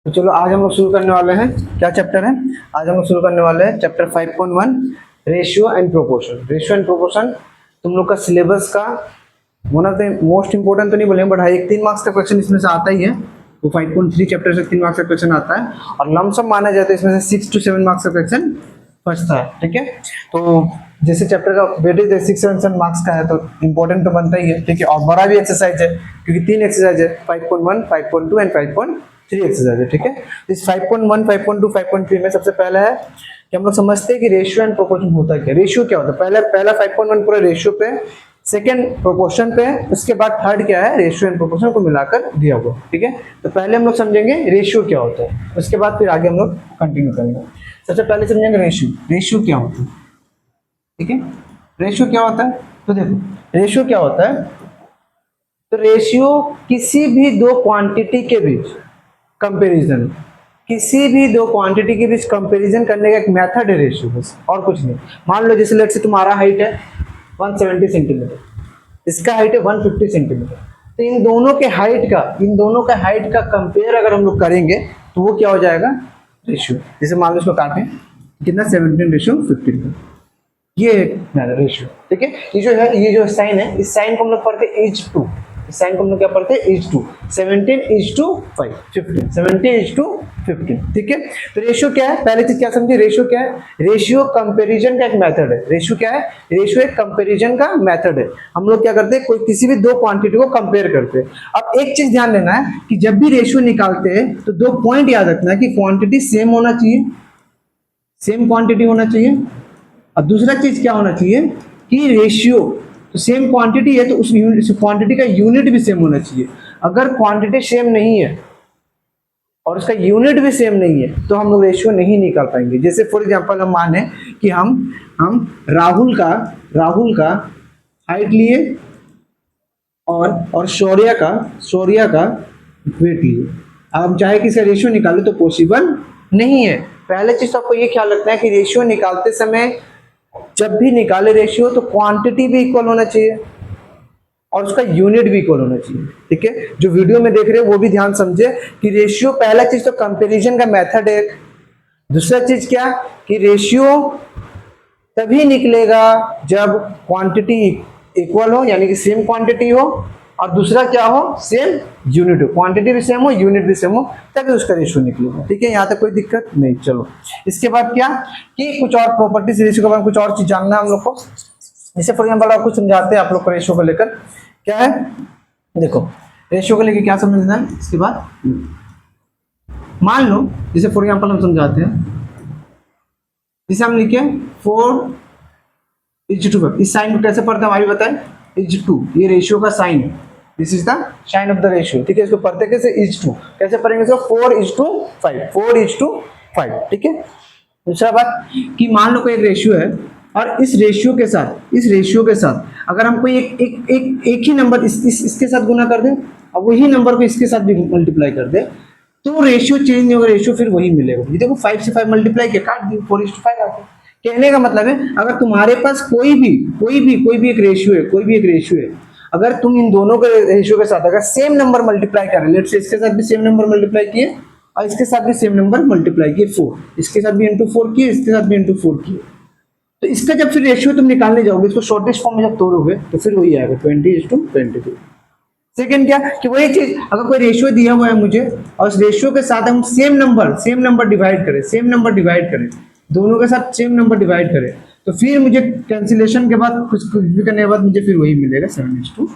तो चलो आज हम लोग शुरू करने वाले हैं। क्या चैप्टर है? आज हम लोग शुरू करने वाले हैं chapter 5.1 ratio and proportion. Ratio and proportion तुम लोग का सिलेबस का one of the most important तो नहीं बोलेंगे, बट हाँ एक 3 मार्क्स का क्वेश्चन इसमें से आता ही है। वो 5.3 चैप्टर से 3 मार्क्स का क्वेश्चन आता है और लमसम माना जाता है इसमें से 6 to 7 मार्क्स का क्वेश्चन फंसता है। ठीक है, तो जैसे चैप्टर का वेटेज 6-7 मार्क्स का है तो इंपॉर्टेंट तो बनता ही है। ठीक है, और बड़ा भी एक्सरसाइज है क्योंकि 3 एक्सरसाइज है, 5.1, 5.2 एंड 5.3 एक्सरसाइज है। ठीक है, इस 5.1, 5.2, 5.3 में सबसे पहला है कि हम लोग समझते हैं कि रेशियो एंड प्रोपोर्शन होता क्या है। रेशियो क्या होता है? पहला 5.1 पूरा रेशियो पे, सेकंड प्रोपोर्शन पे, उसके बाद थर्ड क्या है, रेशियो एंड प्रोपोर्शन को मिलाकर दिया हुआ। ठीक है, तो पहले हम लोग समझेंगे रेशियो क्या होता है, उसके बाद फिर आगे हम लोग कंटिन्यू करेंगे। सबसे पहले समझेंगे रेशियो। रेशियो क्या होता है? ठीक है, रेशियो क्या होता है? तो देखो रेशियो क्या होता है, तो रेशियो किसी भी दो क्वांटिटी के बीच कंपैरिजन, किसी भी दो क्वांटिटी के बीच कंपैरिजन करने का एक मेथड है रेशियो, बस और कुछ नहीं। मान लो जैसे लेट्स से तुम्हारा हाइट है 170 सेंटीमीटर, इसका हाइट है 150 सेंटीमीटर, तो इन दोनों के हाइट का कंपेयर अगर हम लोग करेंगे तो वो क्या हो जाएगा? रेशियो। जैसे मान लो इसको काटें, कितना 17:15, ये रेशियो। ठीक है, ये जो साइन है, इस साइन को हम लोग पढ़ते हैं H2, इस साइन को हम लोग क्या पढ़ते हैं? H2, 17:5, 15, 17:15। ठीक है, तो रेशियो क्या है? पहले चीज क्या समझे, रेशियो क्या है? रेशियो कंपैरिजन का एक मेथड है। रेशियो क्या है? रेशियो एक कंपैरिजन का मेथड है। हम लोग क्या करते हैं, कोई किसी भी दो क्वांटिटी को कंपेयर करते हैं। अब एक चीज ध्यान देना है कि जब भी रेशियो निकालते हैं तो दो पॉइंट याद रखना है कि क्वांटिटी सेम होना चाहिए, सेम क्वांटिटी होना चाहिए, और दूसरा चीज क्या होना चाहिए कि रेशियो, तो सेम क्वांटिटी है तो उस क्वांटिटी का यूनिट भी सेम होना चाहिए। अगर क्वांटिटी सेम नहीं है और उसका यूनिट भी सेम नहीं है तो हम लोग रेशियो नहीं निकाल पाएंगे। जैसे फॉर एग्जांपल हम माने कि हम राहुल का हाइट लिए और शौर्य का वेट लिए। अब हम चाहे कि इसका रेशियो निकाले तो पॉसिबल नहीं है। पहले चीज तो आपको ये ख्याल रखना है कि रेशियो निकालते समय जब भी निकाले रेशियो तो क्वांटिटी भी इक्वल होना चाहिए और उसका यूनिट भी इक्वल होना चाहिए। ठीक है, जो वीडियो में देख रहे हो वो भी ध्यान समझे कि रेशियो, पहला चीज तो कंपैरिजन का मेथड है। दूसरा चीज क्या कि रेशियो तभी निकलेगा जब क्वांटिटी इक्वल हो, यानी कि सेम क्वांटिटी हो, और दूसरा क्या हो, सेम यूनिट हो। क्वांटिटी भी सेम हो, यूनिट भी सेम हो, तभी उसका रेशियो निकलेगा। ठीक है, यहाँ तक कोई दिक्कत नहीं। चलो इसके बाद क्या कि कुछ और प्रॉपर्टीज रेशियो के बारे में कुछ और चीज जानना है हम लोग को। जैसे फॉर एग्जाम्पल आपको समझाते हैं आप लोग को रेशियो को लेकर क्या है। देखो रेशियो को लेकर क्या समझना है, इसके बाद मान लो जैसे फॉर एग्जाम्पल हम समझाते हैं, जैसे हम लिखे 4:5। इस साइन को कैसे पढ़ते हैं अभी बताएं? H2, ये रेशियो का साइन है, this is the sign of the ratio. ठीक है, इसको पढ़ते कैसे? H2 कैसे पढ़ेंगे इसको? 4:5, 4:5। ठीक है, दूसरा बात कि मान लो कोई एक रेशियो है और इस रेशियो के साथ अगर हम कोई एक ही नंबर इसके साथ गुना कर दें और वही नंबर को इसके साथ भी मल्टीप्लाई कर दे तो रेशियो चेंज नहीं होगा, रेशियो फिर वही मिलेगा। ये देखो 5 से 5 मल्टीप्लाई किया, काट दिया, 4:5 आ गया। कहने का मतलब है अगर तुम्हारे पास कोई भी एक रेशियो है, अगर तुम इन दोनों के रेशियो के साथ अगर सेम नंबर मल्टीप्लाई करें, लेट्स से इसके साथ भी सेम नंबर मल्टीप्लाई किए और इसके साथ भी सेम नंबर मल्टीप्लाई किए 4, इसके साथ भी इंटू 4 किए, इसके साथ भी इंटू 4 किए, तो इसका जब फिर रेशियो तुम निकालने जाओगे, इसको शॉर्टेस्ट फॉर्म में जब तोड़ोगे तो फिर वही आएगा 20:22। सेकंड क्या कि वही चीज अगर कोई रेशियो दिया हुआ है मुझे और उस रेशियो के साथ हम सेम नंबर डिवाइड करें, दोनों के साथ सेम नंबर डिवाइड करें, तो फिर मुझे कैंसिलेशन के बाद कुछ भी करने के बाद मुझे फिर वही मिलेगा 7:2।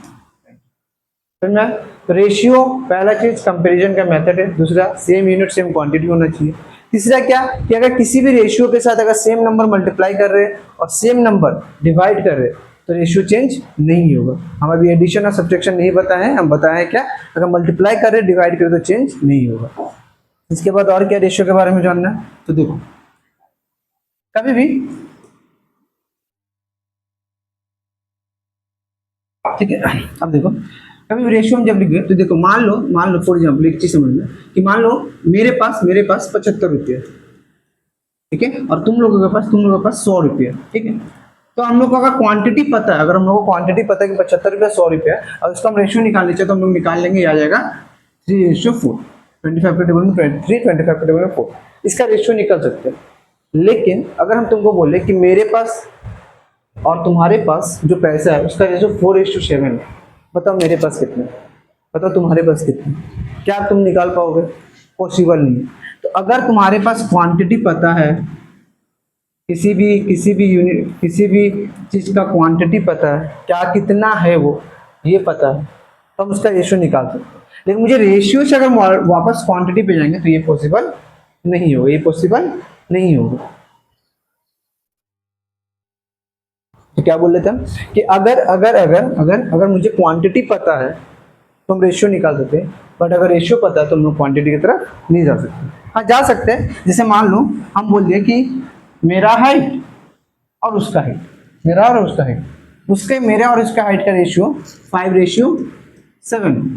समझना? तो रेशियो पहला चीज कंपैरिजन का मेथड है, दूसरा सेम यूनिट सेम क्वांटिटी होना चाहिए, तीसरा क्या कि अगर किसी भी रेशियो के साथ अगर सेम नंबर मल्टीप्लाई कर रहे हैं और सेम नंबर डिवाइड कर रहे हैं तो रेशियो चेंज नहीं होगा। हम अभी एडिशन और सब्ट्रैक्शन नहीं बताए हैं, हम बताए क्या अगर मल्टीप्लाई कर रहे डिवाइड कर रहे तो चेंज नहीं होगा। इसके बाद और क्या रेशियो के बारे में जानना है, तो देखो कभी भी, ठीक है, अब देखो कभी भी रेशियो हम जब लिखे तो देखो मान लो फॉर एग्जाम्पल एक चीज समझना कि मान लो मेरे पास 75 रुपये, ठीक है, और तुम लोगों के पास 100 रुपये। ठीक है, तो हम लोग को अगर क्वांटिटी पता है, कि 75 रुपया 100 रुपया और उसका हम रेशियो निकालने चाहिए तो हम लोग निकाल लेंगे, आ जाएगा 3:4। 25 के टेबल में 23, 25 के टेबल में 4, इसका रेशियो निकल सकते हैं। लेकिन अगर हम तुमको बोले कि मेरे पास और तुम्हारे पास जो पैसा है उसका रेशियो 4:7 है, बताओ मेरे पास कितने, बताओ तुम्हारे पास कितने, क्या तुम निकाल पाओगे? पॉसिबल नहीं है। तो अगर तुम्हारे पास क्वांटिटी पता है, किसी भी यूनिट, किसी भी चीज़ का क्वांटिटी पता है, क्या कितना है वो ये पता है, तो हम उसका रेशियो निकाल सकते हैं। लेकिन मुझे रेशियो से अगर वापस क्वांटिटी पे जाएंगे तो ये पॉसिबल नहीं होगा, ये पॉसिबल नहीं होगा। तो क्या बोल रहे थे हम कि अगर अगर अगर अगर अगर मुझे क्वांटिटी पता है तो हम रेशियो निकाल सकते हैं, बट अगर रेशियो पता है तो हम लोग क्वांटिटी की तरफ नहीं जा सकते। हाँ जा सकते हैं, जैसे मान लो हम बोल दिए कि मेरा हाइट और उसका हाइट, मेरा और उसका हाइट, उसके मेरे और उसका हाइट का रेशियो 5:7,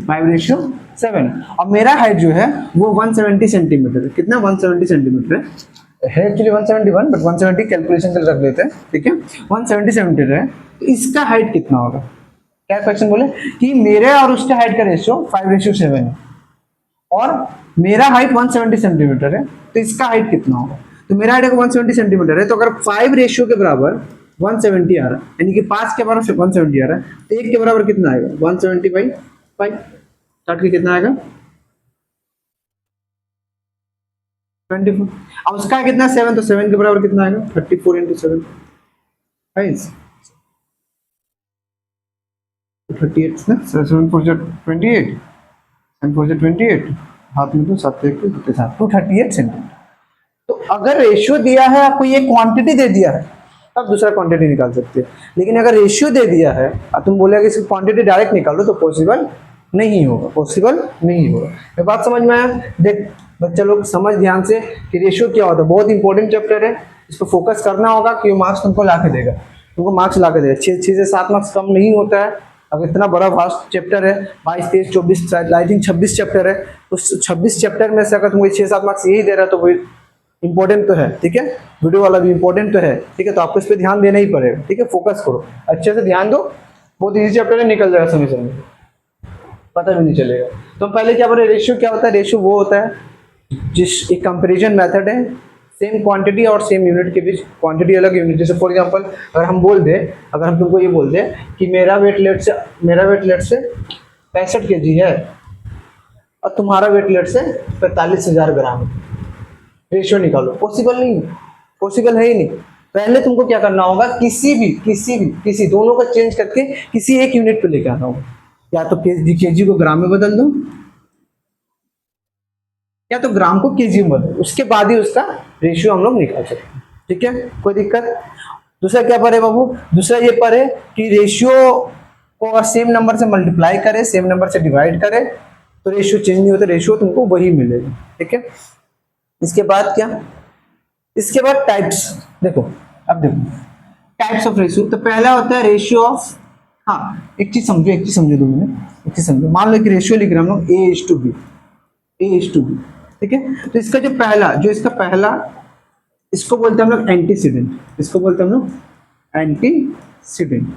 5:7, और मेरा हाइट जो है वो 170 सेंटीमीटर है। कितना? 170 सेंटीमीटर है एक्चुअली 171, बट 170 कैलकुलेशन के लिए रख लेते हैं, ठीक है। 170 सेंटीमीटर है, तो इसका हाइट कितना होगा? क्या क्वेश्चन बोले कि मेरे और उसके हाइट का रेशियो 5:7 है और मेरा हाइट 170 सेंटीमीटर है, तो इसका हाइट कितना होगा? तो मेरा हाइट 170 सेंटीमीटर है, तो अगर 5 रेशियो के बराबर 170 आ रहा है, यानी कि 5 के बराबर 170 आ रहा है, तो 1 के बराबर कितना आएगा? 170/5 काट के कितना आएगा? 24। अब उसका कितना 7, तो 7 के बराबर कितना आएगा? 34 × 7, 38 ना, 7 4 28, 7 4 28, हाथ में तो 7 1 238 सेंटीमीटर। तो अगर रेशियो दिया है आपको, ये क्वांटिटी दे दिया है, तब दूसरा क्वांटिटी निकाल सकते हैं। लेकिन अगर रेशियो दे दिया है और तुम बोलेगा कि इसकी क्वांटिटी डायरेक्ट निकालो, तो पॉसिबल नहीं होगा, पॉसिबल नहीं होगा। ये बात समझ में आया? देख बच्चा लोग समझ ध्यान से कि रेशियो क्या होता है, बहुत इंपॉर्टेंट चैप्टर है, इस पर फोकस करना होगा कि मार्क्स तुमको ला के देगा, तुमको मार्क्स ला के देगा। 6 से 7 मार्क्स कम नहीं होता है। अगर इतना बड़ा वास्ट चैप्टर है, 22 23 24 आई थिंक 26 चैप्टर है, उस 26 चैप्टर में से अगर तुमको 6-7 मार्क्स यही दे रहा है तो वही इंपॉर्टेंट तो है, ठीक है। वीडियो वाला भी इंपॉर्टेंट तो है, ठीक है। तो आपको इस पर ध्यान देना ही पड़ेगा, ठीक है। फोकस करो, अच्छे से ध्यान दो, बहुत इजी चैप्टर है, निकल जाएगा समय समय, पता भी नहीं चलेगा। तो हम पहले क्या बोले, रेशियो क्या होता है? रेशियो वो होता है जिस एक कंपेरिजन मेथड है, सेम क्वांटिटी और सेम यूनिट के बीच, क्वांटिटी अलग यूनिट। जैसे फॉर एग्जांपल अगर हम बोल दे, अगर हम तुमको ये बोल दे कि मेरा वेट लेट से 65 kg है और तुम्हारा वेट लेट से 45,000 ग्राम है, रेशियो निकालो। पॉसिबल नहीं, पॉसिबल है ही नहीं। पहले तुमको क्या करना होगा, किसी दोनों का चेंज करके किसी एक यूनिट पे लेके आना होगा। या तो केजी को ग्राम में बदल दो, या तो ग्राम को केजी में बदल, उसके बाद ही उसका रेशियो हम लोग निकाल सकते हैं, ठीक है। कोई दिक्कत? दूसरा क्या पर है बाबू? दूसरा ये पर है कि रेशियो को सेम नंबर से मल्टीप्लाई करे, सेम नंबर से डिवाइड करे, तो रेशियो चेंज नहीं होता, रेशियो तुमको वही मिलेगा, ठीक है। इसके बाद क्या? इसके बाद टाइप्स। देखो अब देखो टाइप्स ऑफ रेशियो। तो पहला होता है रेशियो ऑफ, हाँ एक चीज समझो 2 मिनट, एक चीज समझो। मान लो कि रेशियो लिख रहे हम लोग A:B, ठीक है। तो इसका इसका पहला, इसको बोलते हैं हम लोग एंटीसीडेंट, इसको बोलते हैं हम लोग एंटीसीडेंट।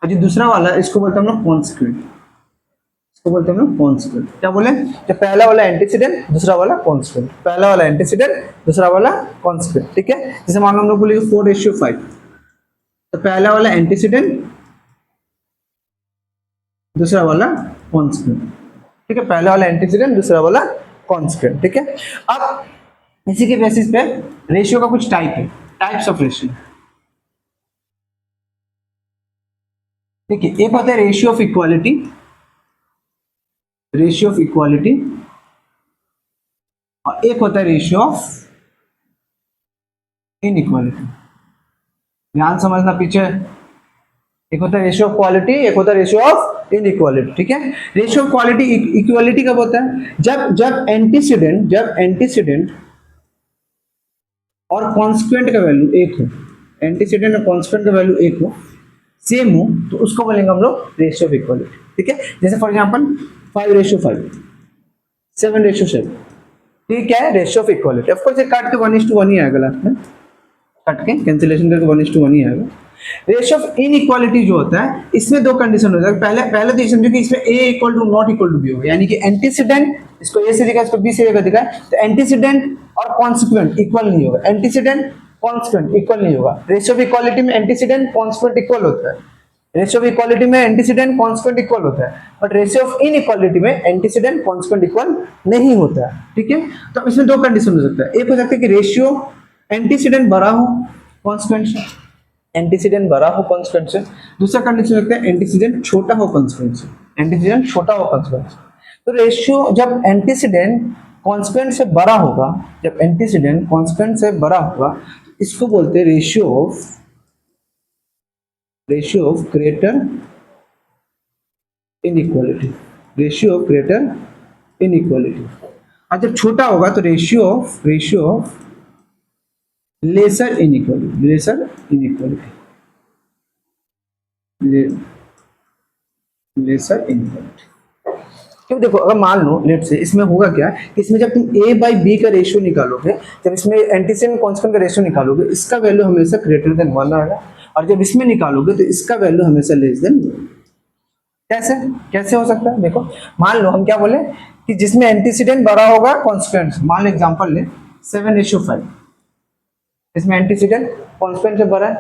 और जो दूसरा वाला इसको बोलते हैं हम लोग कॉन्सिक्वेंट, इसको बोलते हैं हम लोग कॉन्सिक्वेंट। क्या बोले? जो पहला वाला एंटीसीडेंट, दूसरा वाला कॉन्सिक्वेंट, पहला वाला एंटीसीडेंट, दूसरा वाला कॉन्सिक्वेंट, ठीक है। जैसे मान लो हम लोग बोले 4:5, तो पहला वाला एंटीसीडेंट, दूसरा वाला कॉन्सिक्वेंट, ठीक है। पहला वाला एंटीसीडेंट, दूसरा वाला कॉन्सिक्वेंट, ठीक है। अब इसी के बेसिस पे रेशियो का कुछ टाइप है, टाइप्स ऑफ रेशियो, ठीक है। एक होता है रेशियो ऑफ इक्वालिटी, और एक होता है रेशियो ऑफ इनइक्वालिटी। ध्यान समझना पीछे, एक होता है रेशियो ऑफ क्वालिटी, एक होता है रेशियो ऑफ इनइक्वालिटी, ठीक है। रेशियो ऑफ क्वालिटी इक्वालिटी कब होता है? जब एंटीसीडेंट और कॉन्स्टेंट का वैल्यू एक हो, एंटीसीडेंट और कॉन्स्टेंट का वैल्यू एक हो, सेम हो, तो उसको बोलेंगे हम लोग रेशियो ऑफ इक्वालिटी, ठीक है। जैसे फॉर एग्जांपल 5:5, 7:7, ठीक है, ratio of equality. Of course ये काट के 1:1 ही आएगा लास्ट में, काट के कैंसिलेशन करके 1:1 ही आएगा। रेशियो ऑफ इनइक्वालिटी जो होता है इसमें दो कंडीशन होता है। पहले तो समझो कि इसमें a equal to not equal to b होगा, यानी कि एंटीसीडेंट, इसको ए से लिखा इसको बी से लिखा है, तो एंटीसीडेंट और कॉन्सिक्वेंट इक्वल नहीं होगा, एंटीसीडेंट कॉन्सिक्वेंट इक्वल नहीं होगा। रेशियो ऑफ इक्वालिटी में एंटीसीडेंट कॉन्सिक्वेंट इक्वल होता है, रेशियो ऑफ इक्वालिटी में एंटीसीडेंट कॉन्सिक्वेंट इक्वल होता है, बट रेशियो ऑफ इनइक्वालिटी में एंटीसीडेंट कॉन्सिक्वेंट इक्वल नहीं होता है। ठीक है, तो अब इसमें दो कंडीशन हो सकता है, एक हो सकता है कि रेशियो एंटीसीडेंट बड़ा हो कॉन्सिक्वेंट से, एंटीसीडेंट बड़ा हो कॉन्सिक्वेंट से। दूसरा कंडीशन लगता है एंटीसीडेंट छोटा हो कॉन्सिक्वेंट से, एंटीसीडेंट छोटा हो कॉन्सिक्वेंट से। तो रेशियो जब एंटीसीडेंट कॉन्सिक्वेंट से बड़ा होगा, जब एंटीसीडेंट कॉन्सिक्वेंट से बड़ा होगा, इसको बोलते हैं ratio of greater inequality, ratio of greater inequality. और जब छोटा होगा तो ratio of lesser inequality, lesser inequality, lesser inequality. क्यों, देखो अगर मान लो लेट से इसमें होगा क्या कि इसमें जब तुम a बाई बी का रेशियो निकालोगे, जब इसमें एंटीसीडेंट कॉन्स्टेंट का रेशियो निकालोगे, इसका वैल्यू हमेशा ग्रेटर देन 1 आएगा, और जब इसमें निकालोगे तो इसका वैल्यू हमेशा लेस देन। कैसे कैसे हो सकता है, देखो मान लो हम क्या बोले कि जिसमें एंटीसीडेंट बड़ा होगा कॉन्स्टेंट, मान लो एग्जांपल ले 7:5, इसमें एंटीसीडेंट कांस्टेंट से बड़ा है,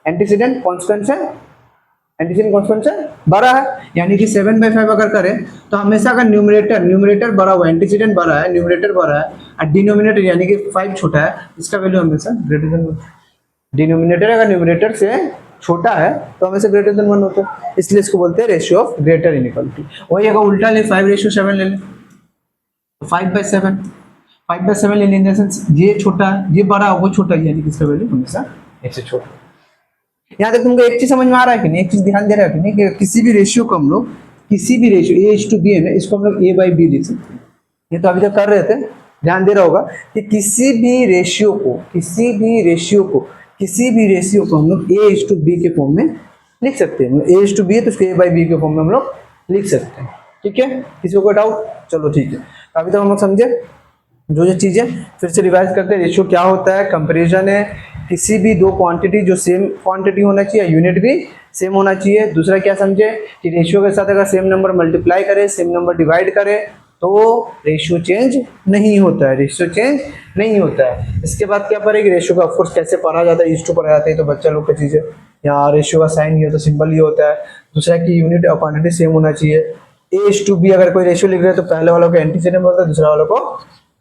एंटीसीडेंट कांस्टेंट से बड़ा है, यानी कि 7/5 अगर करें तो हमेशा अगर न्यूमरेटर बड़ा हुआ, एंटीसीडेंट बड़ा है, न्यूमरेटर बड़ा है, और डिनोमिनेटर यानी कि 5 छोटा है, इसका वैल्यू हमेशा ग्रेटर देन 1। डिनोमिनेटर अगर न्यूमरेटर से छोटा है तो हमेशा ग्रेटर देन 1 होता है, इसलिए इसको बोलते हैं रेशियो ऑफ ग्रेटर इनइक्वालिटी। वही अगर उल्टा ले 5:7 ले ले, तो 5/7 ले लेने से ये छोटा है, ये बड़ा है, वो छोटा है, यानी कि इसका वैल्यू हमेशा एक से छोटा है। यहाँ तक तुमको एक चीज समझ में आ रहा है कि नहीं, एक चीज ध्यान दे रहा है कि नहीं, कि किसी भी रेशियो को हम लोग, किसी भी रेशियो a:b है, इसको हम लोग a बाई बी लिख सकते हैं। ये तो अभी तक कर रहे थे, ध्यान दे रहा होगा कि किसी भी रेशियो को हम लोग a:b के फॉर्म में लिख सकते हैं। a:b है तो उसको a बाई बी के फॉर्म में हम लोग लिख सकते हैं। ठीक है, किसी को कोई डाउट? चलो ठीक है, अभी तक हम लोग समझे जो चीजें, फिर से रिवाइज करते हैं। रेशियो क्या होता है? कंपैरिजन है किसी भी दो क्वांटिटी जो सेम क्वांटिटी होना चाहिए, यूनिट भी सेम होना चाहिए। दूसरा क्या समझे कि रेशियो के साथ अगर सेम नंबर मल्टीप्लाई करे, सेम नंबर डिवाइड करे तो रेशियो चेंज नहीं होता है, इसके बाद क्या पढ़ेगी, रेशियो का ऑफकोर्स कैसे पढ़ा जाता है, इस टू पढ़ा जाता है, तो बच्चा लोग की चीज़ है। यहाँ रेशियो का साइन ये तो सिंपल ही होता है। दूसरा की यूनिट और क्वांटिटी सेम होना चाहिए। a:b अगर कोई रेशियो लिख रहे हैं तो पहले वालों को एंटीसीडेंट बोलते हैं, दूसरे वालों को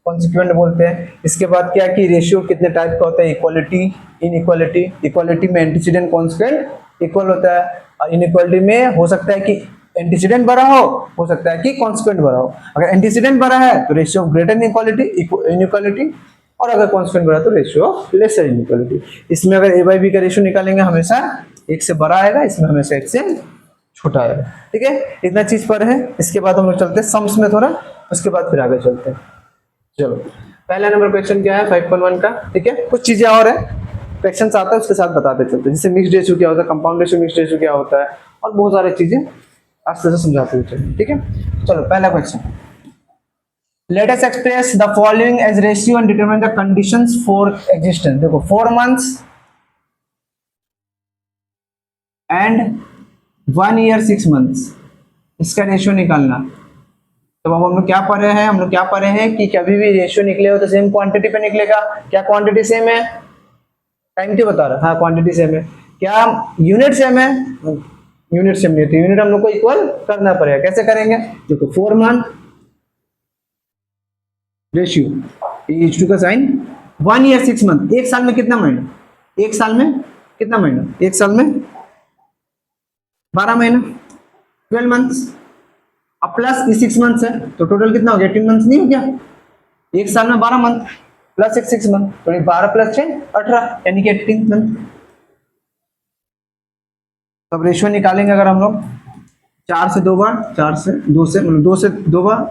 कॉन्सिक्वेंट बोलते हैं। इसके बाद क्या कि रेशियो कितने टाइप का होता है, इक्वालिटी, इनइक्वालिटी। इक्वालिटी में एंटीसीडेंट कॉन्सिक्वेंट इक्वल होता है, और इनइक्वालिटी में हो सकता है कि एंटीसीडेंट बड़ा हो सकता है कि कॉन्सिक्वेंट बड़ा हो। अगर एंटीसीडेंट बड़ा है तो रेशियो ऑफ ग्रेटर इनइक्वालिटी, और अगर कॉन्सिक्वेंट बड़ा तो रेशियो ऑफ लेसर इनइक्वालिटी। इसमें अगर a बाई बी का रेशियो निकालेंगे हमेशा एक से बड़ा आएगा, इसमें हमेशा एक से छोटा आएगा। ठीक है, इतना चीज पर है। इसके बाद हम लोग चलते हैं सम्स में थोड़ा, उसके बाद फिर आगे चलते हैं। चलो, पहला नंबर क्वेश्चन क्या है 5.1 का। ठीक है, कुछ चीजें और है, क्वेश्चन आता है उसके साथ बताते चलते हैं, जैसे मिक्स्ड रेशियो क्या होता है, कंपाउंड रेशियो, मिक्स्ड रेशियो क्या होता है, और बहुत सारी चीजें आस्ते से समझाते हुए चलेंगे। ठीक है, चलो पहला question, let us express the following as ratio and determine the conditions for existence. देखो 4 months एंड 1 year 6 months, इसका रेशियो निकालना। तो अब हम लोग क्या पढ़ रहे हैं कि कभी भी रेशियो निकले हो तो सेम क्वांटिटी पे निकलेगा। क्या क्वांटिटी सेम है? टाइम क्यों बता रहा? हाँ, क्वांटिटी सेम है। क्या यूनिट सेम है? यूनिट सेम नहीं होती, यूनिट हम लोग को इक्वल करना पड़ेगा। कैसे करेंगे? देखो 4 month रेशियो H2 का साइन, 1 year 6 month, एक साल में कितना महीना, एक साल में 12 महीना, 12 months, अब प्लस 6 months है तो टोटल कितना हो गया, 18 months नहीं हो गया? एक साल में 12 मंथ प्लस 6 month, तो 12 + 6 18, यानी कि 18 month। तब रेशियो निकालेंगे अगर हम लोग 4 से 2 बार, 4 से 2 से मतलब 2 से 2 बार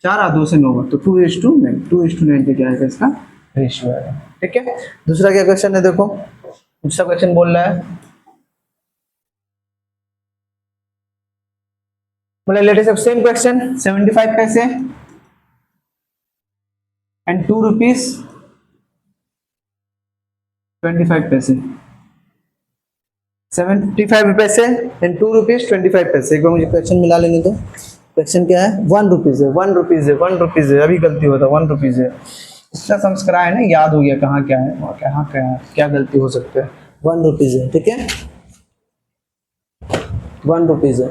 4 और 2 से 9 बार, तो 2:9 पे क्या है इसका रेशियो है। ठीक है, दूसरा क्या क्वेश्चन है, देखो दूसरा क्वेश्चन बोल रहा है, बोले लेट अस सेम क्वेश्चन, 75 पैसे एंड 2 rupees 25 पैसे। 75 पैसे एंड 2 रुपीज 25 पैसे। एक बार मुझे क्वेश्चन मिला लेने दो। क्वेश्चन क्या है? 1 रुपीज है, 1 रुपीज है, 1 रुपीज है, अभी गलती हुआ था, 1 रुपीज है। इसका संस्कार है ना, याद हो गया कहाँ क्या है और कहाँ क्या है, क्या गलती हो सकता है। 1 रुपीज है, ठीक है, 1 रुपीज है।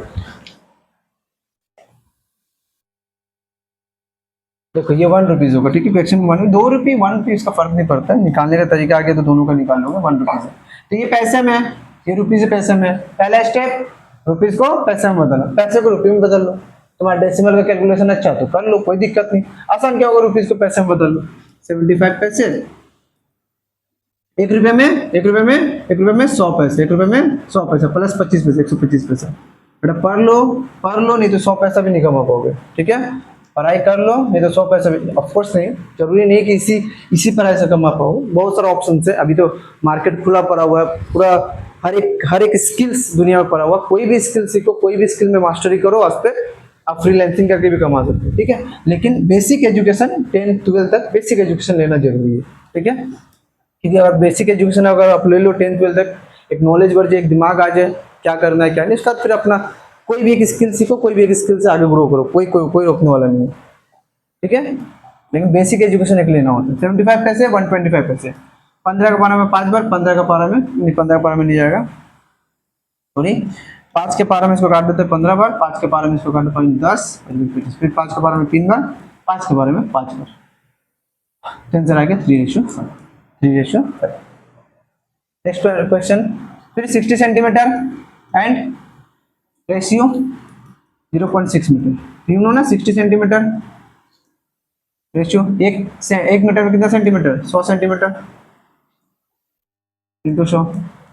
देखो ये 1 रुपीज होगा, ठीक है। क्वेश्चन 1 2 रुपये 1 रुपये इसका फर्क नहीं पड़ता है, निकालने का तरीका आगे तो दोनों का निकाल लोगे। 1 रुपीज है तो ये पैसे में है, ये रुपीज पैसे में है। पहला स्टेप रुपीज को पैसे में बदलना, पैसे को रुपये में बदल लो। तुम्हारा डेसिमल का कैलकुलेशन अच्छा तो कर लो, कोई दिक्कत नहीं। आसान क्या होगा, रुपीज को पैसे में बदल लो। 75 पैसे 1 रुपये में, 1 रुपये में, 1 रुपये में 100 पैसे, 1 रुपये में 100 पैसा प्लस 25 पैसे 125 पैसा। बेटा पढ़ लो नहीं तो 100 पैसा भी नहीं कमा पाओगे, ठीक है। पढ़ाई कर लो नहीं तो 100 पैसा भी, ऑफकोर्स नहीं, जरूरी नहीं कि इसी पढ़ाई से कमा पाओ। बहुत सारा ऑप्शन है, अभी तो मार्केट खुला पड़ा हुआ है पूरा। हर एक स्किल्स दुनिया में पड़ा हुआ, कोई भी स्किल सीखो, कोई भी स्किल में मास्टरी करो, आज पे आप फ्रीलांसिंग करके भी कमा सकते हो, ठीक है। लेकिन बेसिक एजुकेशन 10 12 तक बेसिक एजुकेशन लेना जरूरी है, ठीक है। क्योंकि अगर बेसिक एजुकेशन अगर आप ले लो 10 12 तक, एक नॉलेज बढ़ जाए, एक दिमाग आ जाए क्या करना है क्या नहीं, उसके बाद फिर अपना कोई भी एक स्किल सीखो, कोई भी एक स्किल से आगे ग्रो करो, कोई रोकने वाला नहीं है, ठीक है। लेकिन बेसिक एजुकेशन एक लेना होता है। 75 पैसे 125 पैसे, 15 का पारा में 5 बार, 15 का पारा में नहीं, 15 का पारा में नहीं जाएगा सॉरी, 5 के पारा में इसको काट देते हैं 15 बार, 5 के पारा में इसको काट देते 10, फिर 5 के पारा में 3 बार, 5 के बारे में 5 बार, आंसर आ गया 3:5। Next question, 360 centimetre and ratio 0.6 metre. You know ना 60 सेंटीमीटर रेशियो, एक मीटर में कितना सेंटीमीटर, 100 सेंटीमीटर इंटू 100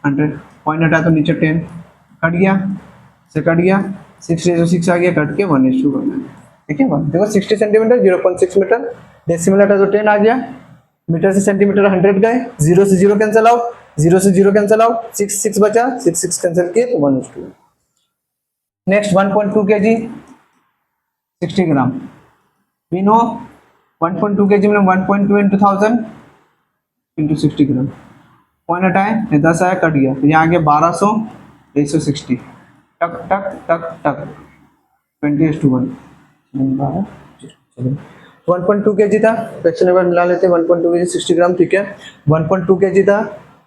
100। पॉइंट हटा तो नीचे 10 कट गया, से कट गया 6:6 आ गया, कट के 1:1, ठीक है। देखो 60 सेंटीमीटर 0.6 मीटर, डेसिमल हटा तो 10 आ गया, मीटर से सेंटीमीटर 100 गए, 0 से 0 कैंसिल आउट, 0 से 0 कैंसिल आउट, 6 बचा, 6 कैंसिल किए तो 1:2। Next 1.2 kg 60 gram. We know 1.2 kg में 1.2 into 1000 into 60 ग्राम। पॉइंट हटाए 10 आया, कट गया, यहाँ आ गया 1200 160, टक टक टक टक 20:1। 1.2 kg था, फ्रैक्शन एक बार मिला लेते हैं। 1.2 kg 60 ग्राम, ठीक है। 1.2 kg था,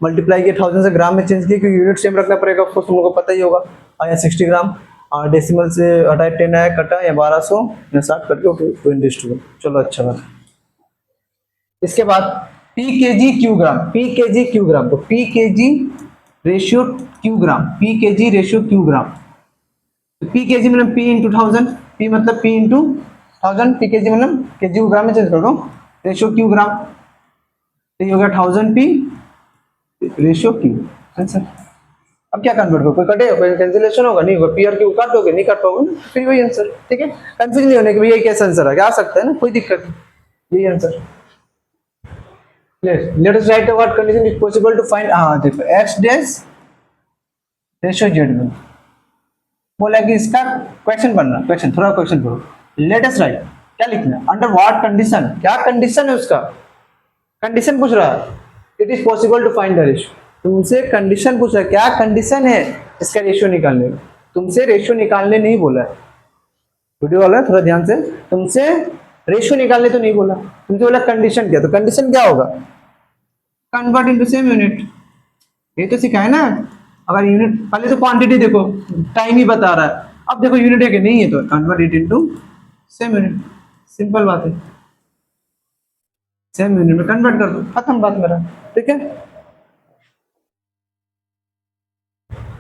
मल्टीप्लाई किया 1000 से, ग्राम में चेंज किया क्योंकि यूनिट सेम रखना पड़ेगा, आपको तुम लोगों को पता ही होगा। आया 60 ग्राम, और डेसिमल से हटाए 10 आया, कटा या 1200 या 60 करके 20:1। चलो अच्छा बात। इसके बाद पी के जी क्यू ग्राम, पी के जी क्यू ग्राम, तो पी के जी रेशियो क्यू ग्राम, पी के जी रेशियो क्यू ग्राम। पी के जी मतलब पी इंटू 1000, पी मतलब पी इंटू 1000, पी के जी मतलब के जी को ग्राम में चेंज कर दो, रेशियो क्यू ग्राम, तो ये हो गया 1000 पी रेशियो क्यू आंसर। अब क्या कन्वर्ट करो, कोई कटेगा, कोई कैंसिलेशन होगा नहीं होगा, पी और क्यू काटोगे नहीं काट पाओगे, फिर वही आंसर, ठीक है। कंफ्यूज नहीं होने के भैया कैसा आंसर आ सकता है ना, कोई दिक्कत नहीं, यही answer. Let us write what condition is possible to find। हाँ देखो x dash रेशियो जेड में बोला कि इसका क्वेश्चन बनना, क्वेश्चन थोड़ा क्वेश्चन पढ़ो। लेट अस राइट, क्या लिखना है, अंडर व्हाट कंडीशन, क्या कंडीशन है उसका, कंडीशन पूछ रहा है। It is possible to find the ratio, तुमसे कंडीशन पूछ रहा है, क्या कंडीशन है इसका रेशियो निकालने में, तुमसे रेशियो निकालने नहीं बोला है। वीडियो वाला थोड़ा ध्यान से, तुमसे रेशियो निकालने तो नहीं बोला, तुमसे बोला कंडीशन क्या, तो कंडीशन क्या होगा, कन्वर्ट इनटू सेम यूनिट, ये तो सिखाया ना। अगर यूनिट पहले तो क्वांटिटी देखो, टाइम ही बता रहा है, अब देखो यूनिट है कि नहीं है, तो convert it into same unit, simple बात है, सेम यूनिट में कन्वर्ट कर दो, खत्म बात मेरा, ठीक है।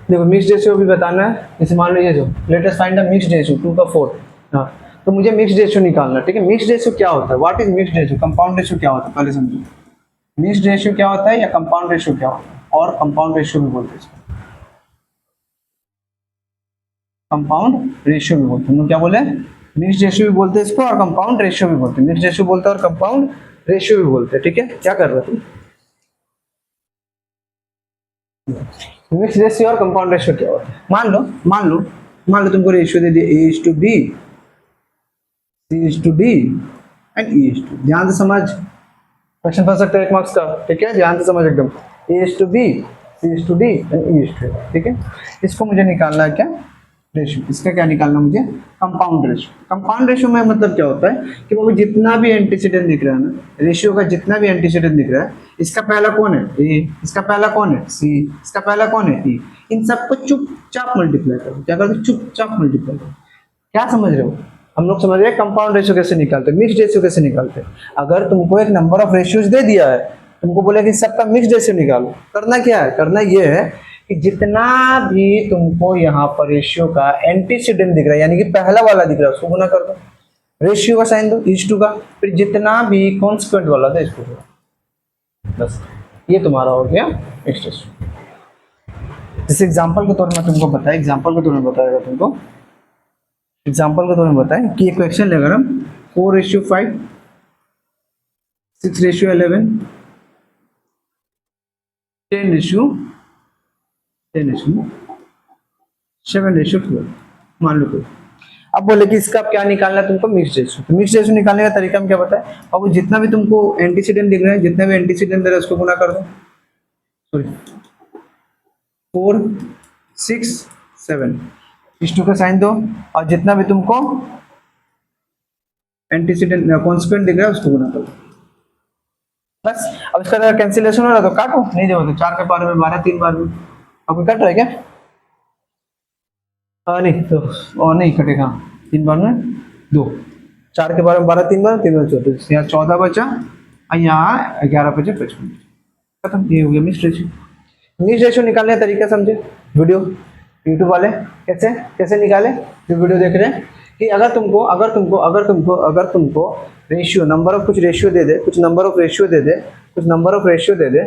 देखो मिक्स रेशियो भी बताना है, जैसे मान लो ये जो late us find the mix ratio 2 का 4, हाँ तो मुझे मिक्स रेशियो निकालना है, ठीक है। मिक्स रेशियो क्या होता है, what is mix ratio, compound ratio क्या होता है, पहले समझो मिक्स रेशियो क्या होता है या कंपाउंड रेशियो क्या होता है, और कंपाउंड रेशियो भी बोलते हैं इसको, कंपाउंड रेशियो भी बोलते हैं, हम क्या बोले, मिक्स रेशियो भी बोलते हैं इसको और कंपाउंड रेशियो भी बोलते हैं, मिक्स रेशियो बोलते हैं और कंपाउंड रेशियो भी बोलते हैं, ठीक है। क्या कर रहे थे, मिक्स रेशियो और कंपाउंड रेशियो क्या होता है, मान लो तुमको रेशियो दे दिया A:B, C:D एंड E:, ध्यान से समझ, क्वेश्चन बन सकता है 1 मार्क्स का, ठीक है, ध्यान से समझ एकदम। A:B, C is to D and E is to F, ठीक है। इसको मुझे निकालना है क्या, रेशियो। इसका क्या निकालना मुझे, कंपाउंड रेशियो। कंपाउंड रेशियो में मतलब क्या होता है कि वो जितना भी एंटीसीडेंट दिख रहा है ना, रेशियो का जितना भी एंटीसीडेंट दिख रहा है, इसका पहला कौन है ए, इसका पहला कौन है सी, इसका पहला कौन है ई, इन सबको चुपचाप मल्टीप्लाई करो। क्या करते, चुपचाप मल्टीप्लाई करो। क्या समझ रहे हो, हम लोग समझ रहे हैं कंपाउंड रेशियो कैसे निकालते हैं, मिक्स्ड रेशियो कैसे निकालते हैं। अगर तुमको एक नंबर ऑफ रेशियोज दे दिया है, तुमको बोले कि सबका मिक्स्ड रेशियो निकालो, करना क्या है, करना ये है कि जितना भी तुमको यहाँ पर रेशियो का एंटीसीडेंट दिख रहा है, यानी कि पहला वाला दिख रहा है, उसको गुना कर दो, रेशियो का साइन दो इज टू का, फिर जितना भी कॉन्स्टेंट वाला था इसको दो, बस ये तुम्हारा हो गया मिक्स्ड रेशियो। जैसे एग्जांपल के तौर में तुमको बताया, एग्जांपल के तौर में बताएगा तुमको, एग्जांपल के तौर में बताएं कि एक क्वेश्चन लेकर हम 4:5, 6:11, 10:10, 7:12 मान लो कोई। अब बोले कि इसका क्या निकालना है तुमको, मिक्स्ड रेशियो। तो मिक्स्ड रेशियो निकालने का तरीका हम क्या बताए, अब जितना भी तुमको एंटीसीडेंट दिख रहे हैं, जितना भी एंटीसीडेंट दे रहा है उसको गुना कर दो, सॉरी 4, 6, 7 इस टू का साइन दो, और जितना भी तुमको एंटीसीडेंट कॉन्स्टेंट दिख रहा है उसको गुना कर दो, बस। अब इसका कैंसिलेशन हो रहा है तो काटो, नहीं जो तो 4 के बार में 12, 3 बार में, अब कट रहा है क्या, नहीं तो और नहीं कटेगा, 3 बार में 2, 4 के बार में 12, 3 बार 3 बार 14, यहाँ 14 बचा और यहाँ 11 बचे 55, खत्म। ये हो गया मिक्स्ड रेशियो। मिक्स्ड रेशियो निकालने का तरीका समझे, वीडियो यूट्यूब वाले कैसे कैसे निकाले, जो वीडियो देख रहे हैं, कि अगर तुमको रेशियो, नंबर ऑफ कुछ रेशियो दे दे, कुछ नंबर ऑफ रेशियो दे दे, कुछ नंबर ऑफ रेशियो दे दे,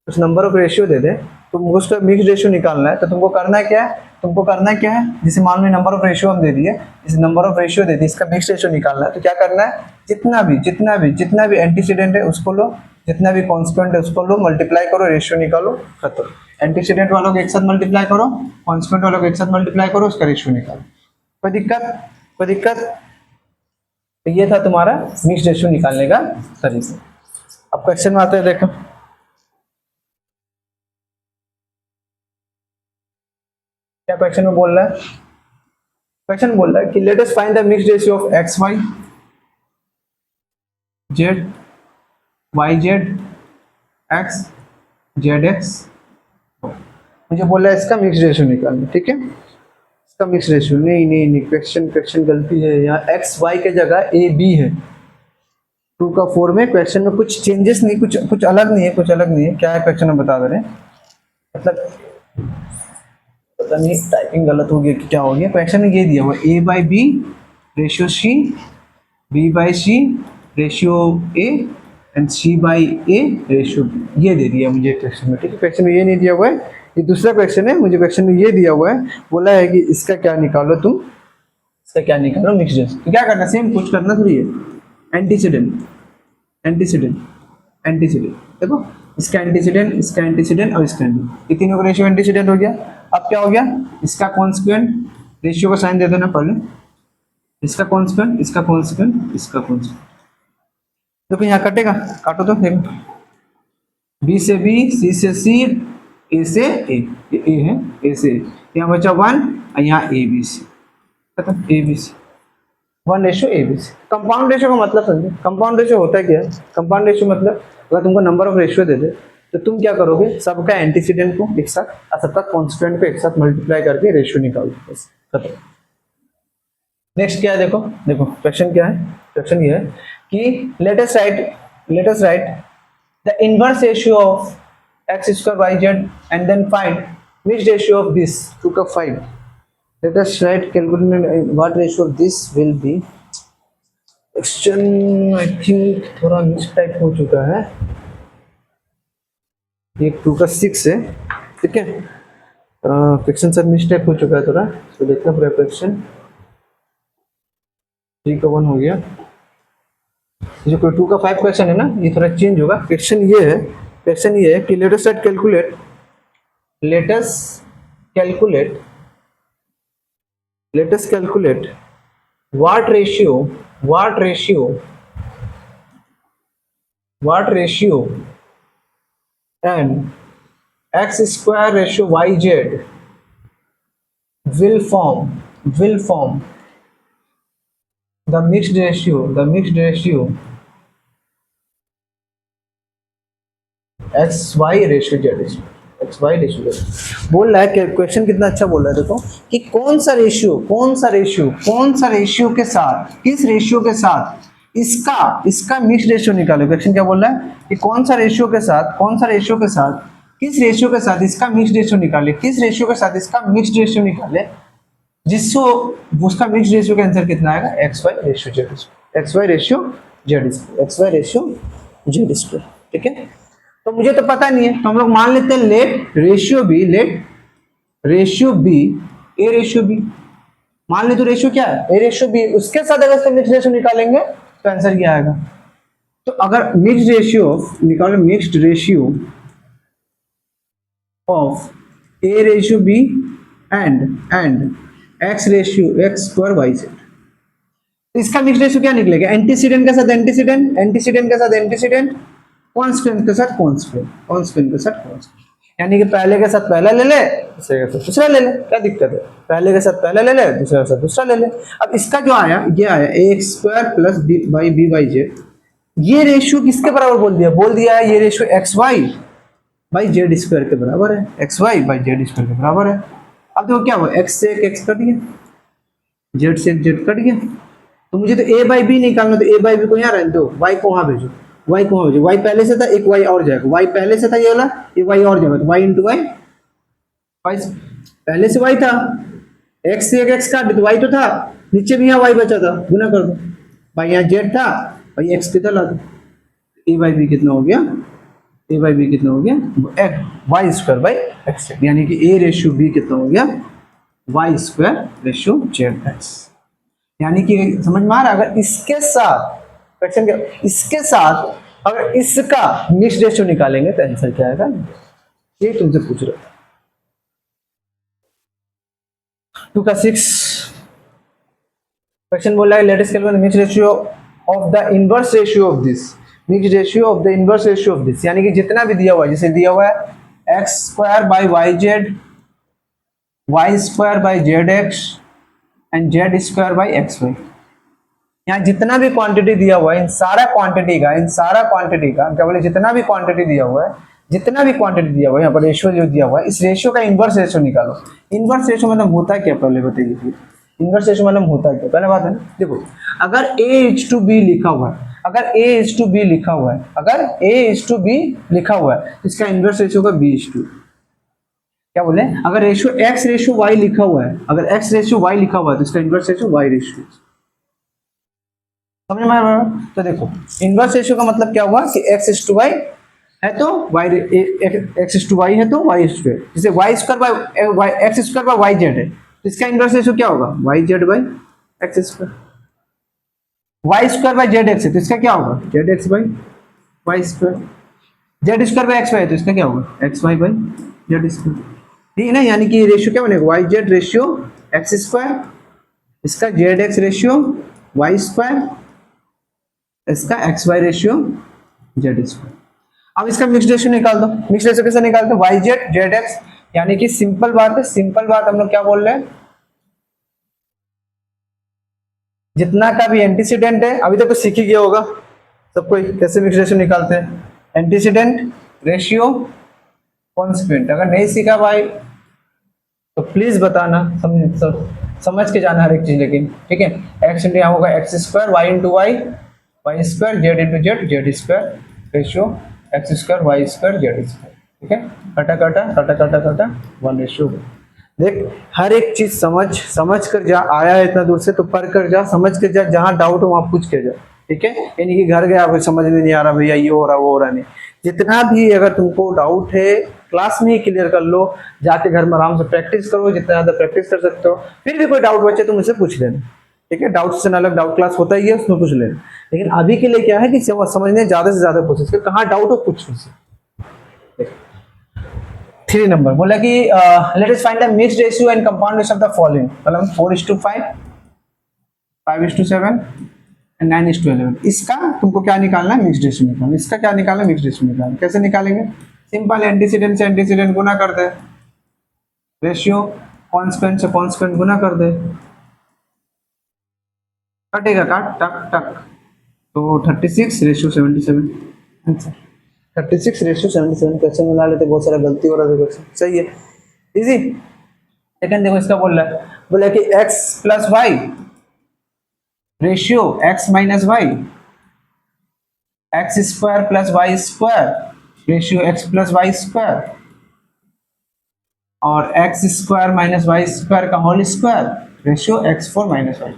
कुछ नंबर ऑफ रेशियो दे दे, तो उसका मिक्स्ड रेशियो निकालना है। तो तुमको करना क्या है, तुमको करना क्या है, जैसे मान लो नंबर ऑफ रेशियो हम दे दिए, इस नंबर ऑफ रेशियो दे दी, इसका मिक्स्ड रेशियो निकालना है। तो क्या करना है, जितना भी एंटीसीडेंट है उसको लो, जितना भी कांस्टेंट है उसको लो, मल्टीप्लाई करो, रेशियो निकालो, खत्म। एंटीसीडेंट वालों को एक साथ मल्टीप्लाई करो, कांस्टेंट वालों को एक साथ मल्टीप्लाई करो, उसका रेशियो निकालो। कोई दिक्कत। तो ये था तुम्हारा मिक्स्ड रेशियो निकालने का तरीका। अब क्वेश्चन में आते हैं, देखो क्या क्वेश्चन में बोल रहा है। क्वेश्चन बोल रहा है कि let us find the mixed ratio of X Y Z, Y Z, X Z X. मुझे बोल रहा है इसका मिक्स्ड रेशियो निकालना, ठीक है। इसका मिक्स्ड रेशियो नहीं, क्वेश्चन गलती है, यहाँ एक्स वाई के जगह ए बी है। 2 का 4 में क्वेश्चन में कुछ चेंजेस नहीं, कुछ अलग नहीं है, क्या है क्वेश्चन में बता दे रहे हैं, मतलब पता नहीं टाइपिंग गलत हो गया कि क्या हो गया। क्वेश्चन में ये दिया हुआ a by b ratio c, b by c ratio a and c by a ratio b, ये दे दिया मुझे क्वेश्चन में, ठीक है। क्वेश्चन में ये नहीं दिया हुआ है, ये दूसरा क्वेश्चन है। मुझे क्वेश्चन में ये दिया हुआ है, बोला है कि इसका क्या निकालो तुम, इसका क्या निकालो मिक्स्ड रेशियो। तो क्या करना, सेम कुछ करना थोड़ी है, एंटीसीडेंट देखो, इसका एंटीसीडेंट और इसका एंटीसीडेंट, ये तीनों का रेशियो एंटीसीडेंट हो गया। अब क्या हो गया, इसका कॉन्स्टेंट, रेशियो का साइन दे देना पहले, इसका कॉन्स्टेंट, इसका कॉन्स्टेंट। देखो यहाँ कटेगा, काटो तो देखो, बी से बी, सी से सी, ए से ए, ये ए है, ए से यहाँ बचा 1 और यहाँ ए बी सी, खत्म। A B C 1 ratio A B C. Compound ratio का मतलब समझे, कंपाउंड रेशियो होता है क्या है। कंपाउंड रेशियो मतलब अगर तुमको नंबर ऑफ रेशियो दे दे तो तुम क्या करोगे, सबका एंटीसीडेंट को एक साथ और सबका कांस्टेंट को एक साथ मल्टीप्लाई करके रेशियो निकालो, बस खत्म। नेक्स्ट क्या है, देखो क्वेश्चन क्या है। क्वेश्चन ये है कि let us write the inverse ratio of X square Y Z and then find mixed ratio of this 2 का 5। Let us write calculate what ratio of this will be. Question I think थोड़ा mistype हो चुका है, ये 2 का 6 है, ठीक है। क्वेश्चन सब मिस टाइप हो चुका है थोड़ा, तो देखना पूरा क्वेश्चन। 3 का 1 हो गया, जो कोई 2 का 5 क्वेश्चन है ना, ये थोड़ा चेंज होगा। क्वेश्चन ये है कि let us calculate what ratio and X square ratio Y Z will form the mixed ratio X Y ratio Z, X Y ratio Z बोल रहा है कि क्वेश्चन कितना अच्छा बोल रहा है देखो कि कौन सा रेशियो के साथ, किस रेशियो के साथ इसका मिक्स रेशियो निकालो। क्वेश्चन क्या बोल रहा है कि कौन सा रेशियो के साथ किस रेशियो के साथ इसका मिक्स रेशियो निकाले, किस रेशियो के साथ इसका मिक्स रेशियो निकाले, जिसको उसका मिक्स रेशियो का आंसर कितना आएगा, X Y ratio Z, X Y ratio Z square. ठीक है, तो मुझे तो पता नहीं है, तो हम लोग मान लेते हैं let ratio B A ratio B, मान ले तो रेशियो क्या है, ए रेशियो बी, उसके साथ अगर इसका मिक्स रेशियो निकालेंगे तो आंसर क्या आएगा। तो अगर मिक्स रेशियो निकालो, mixed ratio of A ratio B and X square Y Z, इसका मिक्स रेशियो क्या निकलेगा, एंटीसीडेंट के साथ एंटीसीडेंट, कांस्टेंट के साथ कांस्टेंट, यानी कि पहले के साथ पहला ले ले, दूसरे के साथ दूसरा ले ले, क्या दिक्कत है, पहले के साथ पहला ले ले, दूसरे के साथ दूसरा ले ले। अब इसका जो आया, ये आया a square plus b by z, ये रेशियो किसके बराबर बोल दिया है, ये ratio x y by z square के बराबर है, x y by z square के बराबर है। अब देखो क्या हुआ, एक्स से एक एक्स कट गया, जेड से एक जेड कट गया, तो मुझे तो ए बाई बी निकालना, तो ए बाई बी को यहाँ रहने दो, वाई को वहाँ भेजो, वाई पहले से था, एक वाई और जाएगा, वाई पहले से था ये वाला, एक वाई और जाएगा, तो वाई इंटू वाई पहले से वाई था, एक्स से एक एक्स काट, तो वाई तो था, नीचे भी यहाँ वाई बचा था, गुना कर दो, भाई यहाँ जेड था, भाई एक्स कितना ला दो, ए बाई बी कितना हो गया, वाई स्क्वायर बाई एक्स, यानी कि ए रेशियो बी कितना हो गया, Y square ratio Z X. यानी कि समझ में आ रहा है, अगर इसके साथ क्वेश्चन क्या, इसके साथ अगर इसका मिक्स रेशियो निकालेंगे तो आंसर क्या आएगा, ये तुमसे पूछ रहा था। 2 का 6 क्वेश्चन बोल रहा है, late us calculate the mix ratio of the inverse ratio of this, mix ratio of the inverse ratio of this, यानी कि जितना भी दिया हुआ है, जैसे दिया हुआ है X square by Y Z, Y square by Z X and Z square by X Y, यहाँ जितना भी क्वांटिटी दिया हुआ है, इन सारा क्वांटिटी का क्या बोले, जितना भी क्वांटिटी दिया हुआ है, यहाँ पर रेशियो जो दिया हुआ है, इस रेशियो का इनवर्स रेशियो निकालो। इनवर्स रेशियो मतलब होता है क्या, पहले बताइए, इनवर्स रेशियो मतलब होता है क्या, पहले बात है ना, देखो अगर A:B लिखा हुआ है, अगर A:B लिखा हुआ है, इसका इनवर्स रेशियो का B:2, क्या बोले, अगर रेशियो X रेशियो Y लिखा हुआ है, अगर X रेशियो Y लिखा हुआ है, तो इसका इनवर्स रेशियो Y रेशियो, समझ में आ रहा है। तो देखो इनवर्स रेशियो का मतलब क्या हुआ कि x:y है तो x:y है तो y स्क्वायर, जैसे y square by x square by yz है, तो इसका इनवर्स रेशियो क्या होगा, yz by x square, y square by zx है तो इसका क्या होगा, zx by y square, z square by xy है तो इसका क्या होगा, xy बाय z स्क्वायर, ठीक है ना। यानी कि रेशियो क्या बनेगा, yz रेशियो x स्क्वायर, इसका zx रेशियो y स्क्वायर, इसका X Y ratio Z square. अब इसका मिक्स रेशियो निकाल दो, मिक्स रेशियो कैसे निकालते हैं, वाई जेड जेड एक्स, यानी कि सिंपल बात हम लोग क्या बोल रहे हैं, जितना का भी एंटीसीडेंट है, अभी तक तो सीख ही गया होगा सब कोई कैसे मिक्स रेशियो निकालते हैं, एंटीसीडेंट रेशियो कॉन्स्टेंट, अगर नहीं सीखा भाई तो प्लीज बताना, समझ के जाना हर एक चीज, लेकिन ठीक है, एक्स इंटू यहाँ होगा X square, Y into Y square, Z into Z square, ratio X square Y square Z square, ठीक है, कटा 1 रेशियो। देख हर एक चीज समझ कर जा, आया है इतना दूर से तो पढ़ कर जा, समझ कर जा, जहाँ डाउट हो वहाँ पूछ के जा, ठीक है, यानी कि घर गया कोई समझ में नहीं आ रहा भैया ये हो रहा वो हो रहा नहीं, जितना भी अगर तुमको डाउट है क्लास में ही क्लियर कर लो, जाके घर में आराम से प्रैक्टिस करो, जितना ज्यादा प्रैक्टिस कर सकते हो, फिर भी कोई डाउट बचे तो मुझसे पूछ लेना, ठीक है, डाउट से अलग डाउट क्लास होता ही है, उसमें पूछ लेना, लेकिन अभी के लिए क्या है कि समझने ज्यादा से ज्यादा कोशिश कर, कहाँ डाउट हो पूछ मुझसे। 3 नंबर बोला कि let us find the mixed ratio and compound ratio of the following, मतलब 4:5, 5:7 एंड 9:11, इसका तुमको क्या निकालना है, मिक्स्ड रेशियो निकालना, इसका क्या निकालना है, मिक्स्ड रेशियो निकालना, कैसे निकालेंगे, सिंपल, एंटीसीडेंट से एंटीसीडेंट गुना कर दे, रेशियो कांस्टेंट से कांस्टेंट गुना कर दे, कटेगा काट टक टक, तो 36 रेशियो 77 आंसर। 36 रेशियो 77 क्वेश्चन में ला लेते, बहुत सारा गलती हो रहा था क्वेश्चन, सही है, इजी। सेकंड देखो इसका बोल रहा है, बोला कि x plus y ratio x minus Y, x square plus Y square ratio x plus Y square, और x square minus Y square का whole square ratio x4 minus y.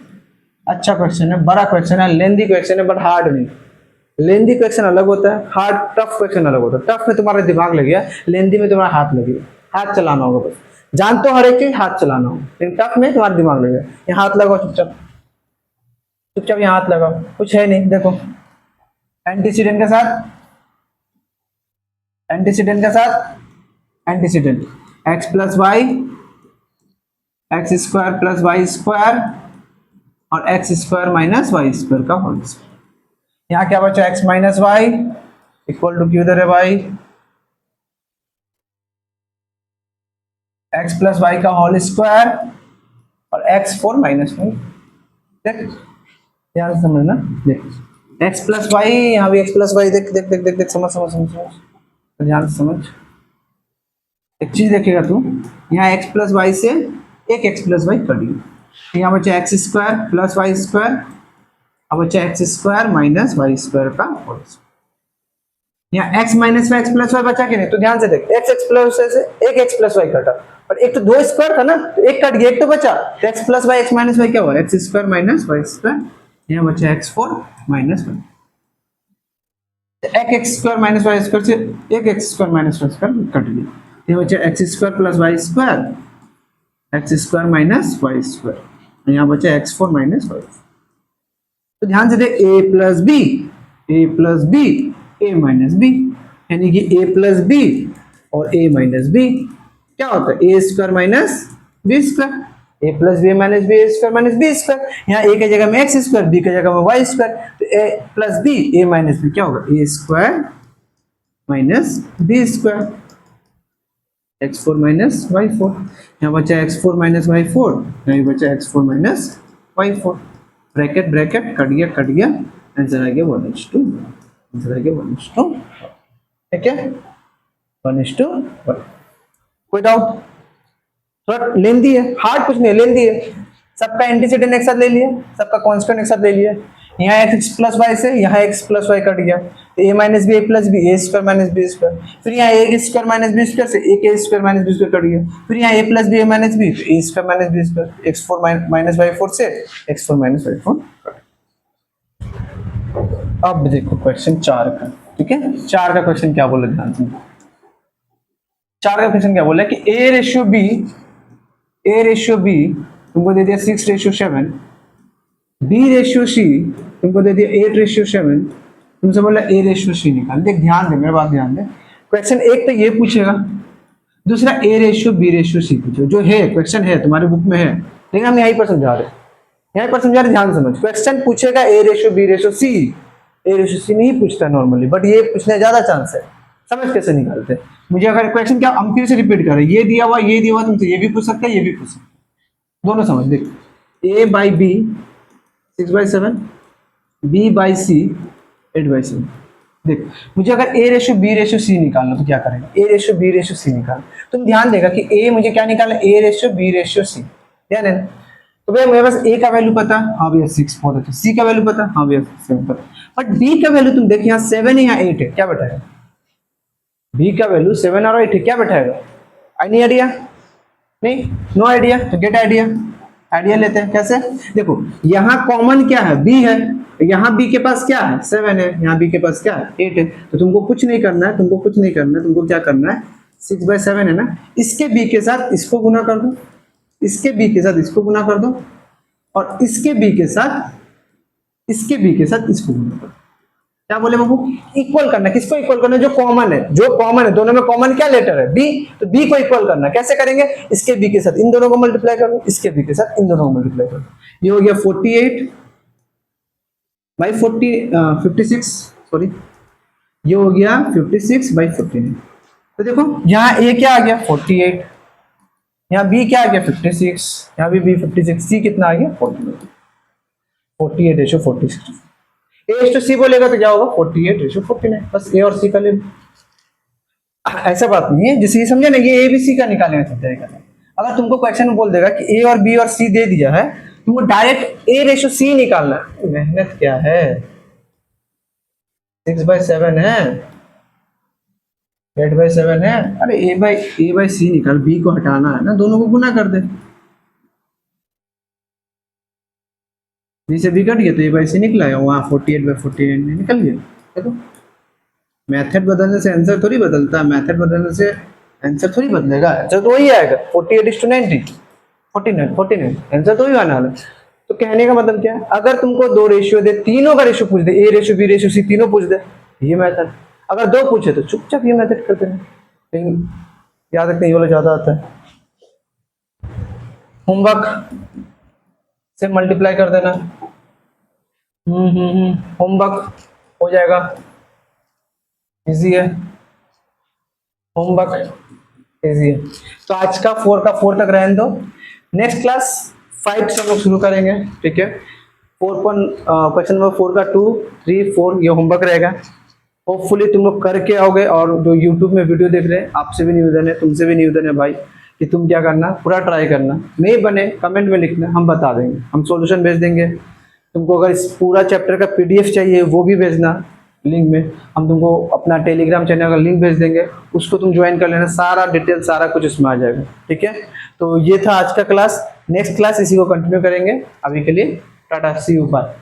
अच्छा क्वेश्चन है, बड़ा क्वेश्चन है, लेंदी क्वेश्चन है, but hard नहीं। Lengthy question अलग होता है, हार्ड टफ क्वेश्चन अलग होता है। टफ में तुम्हारा दिमाग लगेगा, लेंदी में तुम्हारा हाथ लगेगा, हाथ चलाना होगा बस। जान तो हर एक चीज हाथ चलाना हो, लेकिन टफ में तुम्हारा दिमाग लगेगा। यहाँ हाथ लगाओ चुपचाप, चुपचाप यहाँ हाथ लगाओ, कुछ है नहीं। देखो एंटीसीडेंट के साथ, एंटीसीडेंट के साथ antecedent, x plus Y, x square plus Y square और x square minus Y square का होल स्क्वायर। यहाँ क्या बचा, x minus y equal to q, इधर है y, x प्लस वाई का होल स्क्वायर और x4 माइनस वाई। देख ध्यान से समझना, देख x प्लस वाई, यहाँ भी x प्लस वाई, देख देख देख देख देख, समझ समझ समझ समझ, तो ध्यान से समझ। एक चीज देखेगा तू, यहाँ x प्लस वाई से एक x प्लस वाई कट गया, यहाँ बचा X square plus Y square, अब बचा X square minus Y square का होल स्क्वायर। यहाँ x minus Y, X plus Y बचा कि नहीं, तो ध्यान से देख, x प्लस वाई से एक x प्लस वाई कटा, और एक तो दो स्क्वायर था ना, तो एक कट गया, एक तो बचा, तो x plus Y X minus Y क्या हुआ, X square minus Y square, यहाँ बचा x4 माइनस वाई। एक X square minus Y square से एक X square minus Y square कट गया, यहाँ बचा X square plus Y square, X square minus Y square, यहाँ बचा x4 माइनस वाई। तो ध्यान से देख, a plus B, A plus B, A minus b, यानी कि a प्लस बी और a माइनस बी क्या होता है, a square minus B square, a plus b minus B square minus B square. यहाँ a की जगह में एक्स स्क्वायर, बी की जगह में वाई स्क्वायर, तो a plus B, A minus B क्या होगा, A square minus B square, x4 minus y4, यहाँ बचा x4 माइनस y4, यहाँ बचा x4 minus y4, bracket bracket cut गया, आंसर आ गया 1:2, आंसर आ गया 1:2, ठीक है, 1:1। कोई डाउट? थोड़ा लेंदी है, हार्ड कुछ नहीं, लेंदी है। सबका एंटीसीडेंट एक साथ ले लिया, सबका कांस्टेंट एक साथ ले लिया, यहाँ x प्लस वाई से यहाँ x प्लस वाई कट गया, तो a minus B, A plus B, A square minus B square, फिर यहाँ a square minus B square से एक a square minus B square कट गया, फिर यहाँ a plus B, A minus B, तो a square minus B square, x4 minus Y 4 से x4 माइनस वाई 4 कट। अब देखो क्वेश्चन 4 का, ठीक है, 4 का क्वेश्चन क्या बोला, ध्यान से। 4 का क्वेश्चन क्या बोला कि a रेशियो बी तुमको दे दिया 6:7, b रेशियो सी तुमको दे दिया 8:7, तुमसे बोला a रेशियो सी निकाल। देख ध्यान दे, मेरे बात ध्यान दे, क्वेश्चन एक तो ये पूछेगा, दूसरा a ratio b ratio C पूछेगा, जो है क्वेश्चन है तुम्हारे बुक में है, लेकिन हम यहीं पर समझा रहे, ध्यान समझ। क्वेश्चन पूछेगा a ratio b ratio C, a ratio C नहीं पूछता नॉर्मली, बट ये पूछने ज्यादा चांस है। समझ कैसे निकालते, मुझे अगर क्वेश्चन क्या, हम फिर से रिपीट करें, ये दिया हुआ तुमसे ये भी पूछ सकते हैं, ये भी पूछ सकते हैं, दोनों समझ। देख a by B 6/7, b by C 8/7। देख मुझे अगर a ratio b ratio C निकालना, तो क्या करेंगे, a ratio b ratio C निकाल। तुम ध्यान देगा कि a मुझे क्या निकालना, a ratio b ratio C, ध्यान है ना। तो भैया मेरे पास a का वैल्यू पता, हाँ भैया 6 बहुत अच्छा, c का वैल्यू पता, हाँ भैया 7 पता, बट b का वैल्यू तुम देखिए, यहाँ 7 है, यहाँ 8 है, क्या बैठा है, b का वैल्यू 7 और 8 है, क्या बैठाएगा, एनी आइडिया? नहीं, नो आइडिया, तो गेट आइडिया लेते हैं। कैसे, देखो यहाँ कॉमन क्या है, b है, यहाँ b के पास क्या है 7 है, यहाँ b के पास क्या है 8 है, तो तुमको कुछ नहीं करना है, तुमको क्या करना है, 6/7 है ना, इसके b के साथ इसको गुना कर दो, इसके b के साथ इसको गुना कर दो, और इसके b के साथ इसको गुना कर दो। क्या बोले बाबू, इक्वल करना, किसको इक्वल करना, जो कॉमन है, दोनों में कॉमन क्या लेटर है, b, तो b को इक्वल करना। कैसे करेंगे, इसके b के साथ इन दोनों को मल्टीप्लाई करो, इसके b के साथ इन दोनों को मल्टीप्लाई करो, ये हो गया 56, सॉरी, ये हो गया 56/49, तो देखो यहाँ ए क्या आ गया 48, यहाँ बी क्या आ गया 56, यहाँ भी बी 56, सी कितना आ गया 48, 48 रेशो 46। ए टू सी बोलेगा तो क्या होगा 48 रेशो 49, बस ए और सी का ले। ऐसा बात नहीं है, जैसे ये समझे ना, ये ए बी सी का निकालने का तरीका है। अगर तुमको क्वेश्चन में बोल देगा कि ए और बी और सी दे दिया है, तुमको डायरेक्ट ए रेशो सी निकालना है। मेहनत क्या है, 6/7 है, 8/7 है। अरे ए बाई सी निकाल, बी को हटाना है ना, दोनों को गुना कर दे, बी से बी कट गया तो ए बाई सी निकला है, वहाँ 48/48 निकल गया। देखो मेथड बदलने से आंसर थोड़ी बदलता है, मेथड बदलने से आंसर थोड़ी बदलेगा, आंसर तो वही आएगा 48:90, 49 आंसर तो वही आने वाला। तो कहने का मतलब क्या है, अगर तुमको दो रेशियो दे, तीनों का रेशियो पूछ दे, A ratio B ratio C तीनों पूछ दे, ये मेथड। अगर दो पूछे तो चुपचाप ये मेथड करते हैं। लेकिन याद रखते ये वाला ज्यादा आता है। होमवर्क से मल्टीप्लाई कर देना, होमवर्क हो जाएगा, इजी है, होमवर्क इजी है। तो आज का 4 तक रहने दो, नेक्स्ट क्लास 5 से हम लोग शुरू करेंगे, ठीक है। क्वेश्चन नंबर 4 का 2, 3, 4 ये होमवर्क रहेगा। होपफुली तुम लोग करके आओगे, और जो यूट्यूब में वीडियो देख रहे हैं आपसे भी निवेदन है, तुमसे भी निवेदन है भाई, कि तुम क्या करना, पूरा ट्राई करना, नहीं बने कमेंट में लिखना, हम बता देंगे, हम सॉल्यूशन भेज देंगे। तुमको अगर इस पूरा चैप्टर का पीडीएफ चाहिए वो भी भेजना लिंक में, हम तुमको अपना टेलीग्राम चैनल का लिंक भेज देंगे, उसको तुम ज्वाइन कर लेना, सारा डिटेल सारा कुछ इसमें आ जाएगा, ठीक है। तो ये था आज का क्लास, नेक्स्ट क्लास इसी को कंटिन्यू करेंगे। अभी के लिए टाटा, सी यू, बाय।